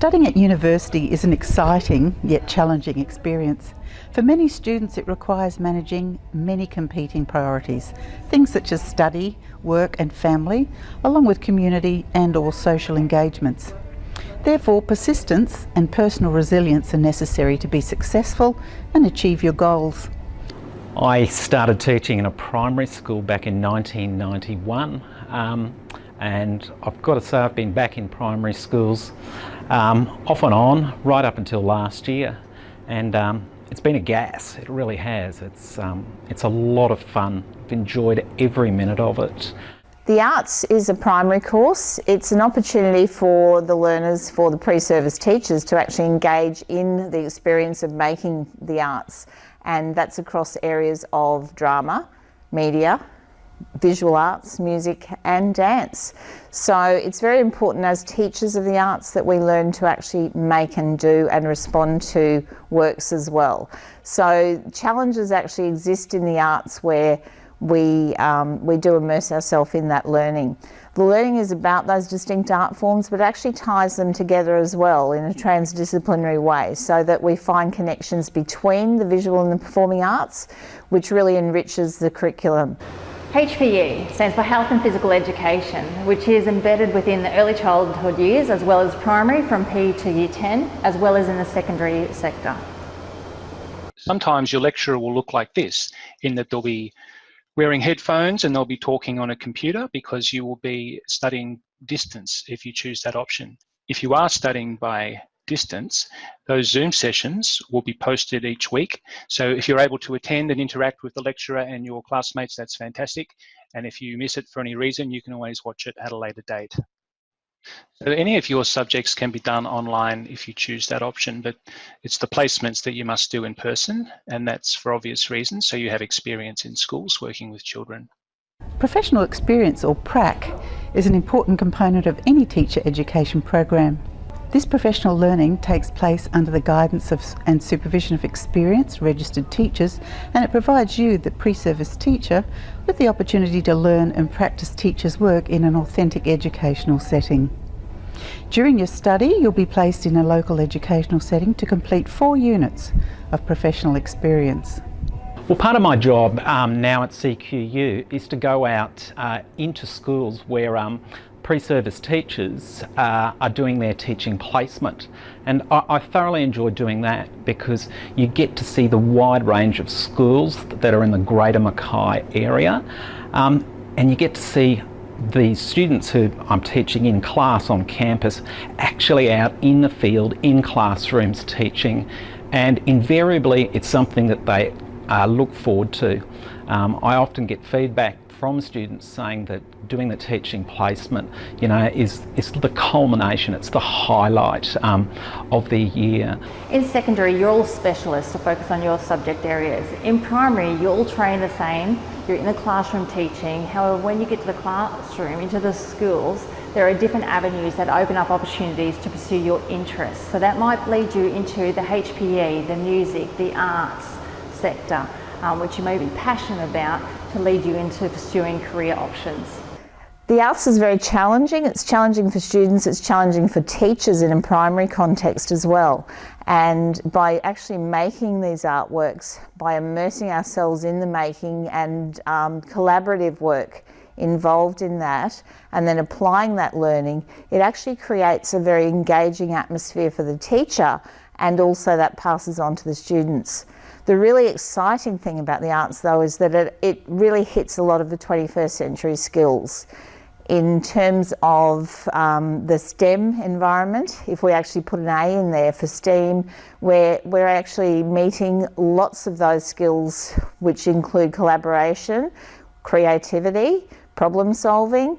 Studying at university is an exciting yet challenging experience. For many students it requires managing many competing priorities, things such as study, work and family, along with community and or social engagements. Therefore, persistence and personal resilience are necessary to be successful and achieve your goals. I started teaching in a primary school back in 1991 and I've got to say I've been back in primary schools off and on right up until last year, and it's been a gas, it really has. It's a lot of fun. I've enjoyed every minute of it. The arts is a primary course. It's an opportunity for the learners, for the pre-service teachers, to actually engage in the experience of making the arts, and that's across areas of drama, media, visual arts, music and dance. So it's very important as teachers of the arts that we learn to actually make and do and respond to works as well. So challenges actually exist in the arts where we do immerse ourselves in that learning. The learning is about those distinct art forms, but actually ties them together as well in a transdisciplinary way, so that we find connections between the visual and the performing arts, which really enriches the curriculum. HPE stands for Health and Physical Education, which is embedded within the early childhood years as well as primary from P to Year 10, as well as in the secondary sector. Sometimes your lecturer will look like this, in that they'll be wearing headphones and they'll be talking on a computer, because you will be studying distance if you choose that option. If you are studying by distance, those Zoom sessions will be posted each week. So if you're able to attend and interact with the lecturer and your classmates, that's fantastic. And if you miss it for any reason, you can always watch it at a later date. So any of your subjects can be done online if you choose that option, but it's the placements that you must do in person, and that's for obvious reasons, so you have experience in schools working with children. Professional experience, or PRAC, is an important component of any teacher education program. This professional learning takes place under the guidance and supervision of experienced registered teachers, and it provides you, the pre-service teacher, with the opportunity to learn and practice teachers' work in an authentic educational setting. During your study, you'll be placed in a local educational setting to complete 4 units of professional experience. Well, part of my job now at CQU is to go out into schools where pre-service teachers are doing their teaching placement, and I thoroughly enjoy doing that because you get to see the wide range of schools that are in the Greater Mackay area, and you get to see the students who I'm teaching in class on campus actually out in the field, in classrooms teaching, and invariably it's something that they look forward to. I often get feedback from students saying that doing the teaching placement, you know, is the culmination, it's the highlight of the year. In secondary, you're all specialists to focus on your subject areas. In primary, you're all trained the same, you're in the classroom teaching. However, when you get to the classroom, into the schools, there are different avenues that open up opportunities to pursue your interests. So that might lead you into the HPE, the music, the arts sector, which you may be passionate about, to lead you into pursuing career options. The arts is very challenging. It's challenging for students, it's challenging for teachers in a primary context as well. And by actually making these artworks, by immersing ourselves in the making and collaborative work involved in that, and then applying that learning, it actually creates a very engaging atmosphere for the teacher, and also that passes on to the students. The really exciting thing about the arts though is that it really hits a lot of the 21st century skills. In terms of the STEM environment, if we actually put an A in there for STEAM, we're actually meeting lots of those skills, which include collaboration, creativity, problem solving,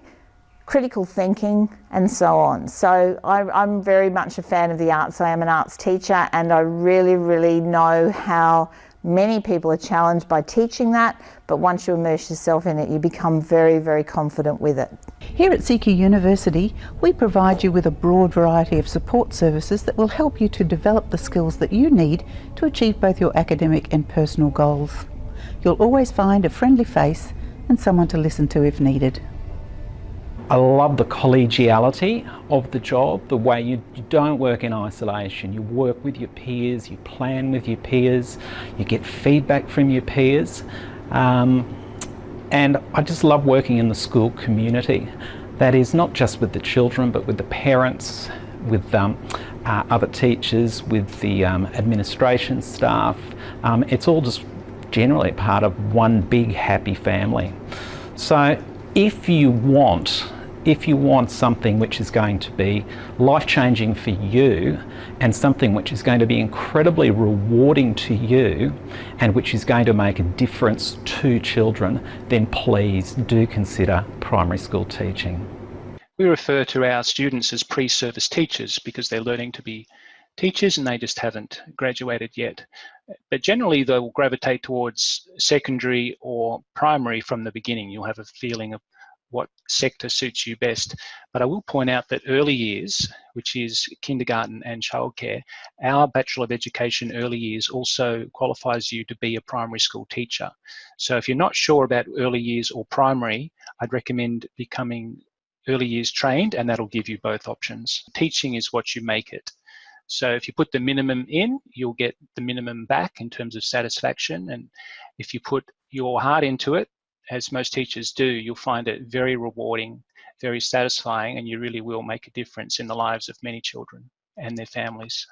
critical thinking and so on. So I'm very much a fan of the arts. I am an arts teacher, and I really know how many people are challenged by teaching that, but once you immerse yourself in it, you become very confident with it. Here at CQUniversity, we provide you with a broad variety of support services that will help you to develop the skills that you need to achieve both your academic and personal goals. You'll always find a friendly face and someone to listen to if needed. I love the collegiality of the job, the way you don't work in isolation. You work with your peers, you plan with your peers, you get feedback from your peers. And I just love working in the school community. That is not just with the children, but with the parents, with other teachers, with the administration staff. It's all just generally part of one big happy family. So if you want something which is going to be life-changing for you and something which is going to be incredibly rewarding to you and which is going to make a difference to children, then please do consider primary school teaching. We refer to our students as pre-service teachers because they're learning to be teachers and they just haven't graduated yet. But generally they will gravitate towards secondary or primary from the beginning. You'll have a feeling of what sector suits you best. But I will point out that early years, which is kindergarten and childcare, our Bachelor of Education early years also qualifies you to be a primary school teacher. So if you're not sure about early years or primary, I'd recommend becoming early years trained, and that'll give you both options. Teaching is what you make it. So if you put the minimum in, you'll get the minimum back in terms of satisfaction. And if you put your heart into it, as most teachers do, you'll find it very rewarding, very satisfying, and you really will make a difference in the lives of many children and their families.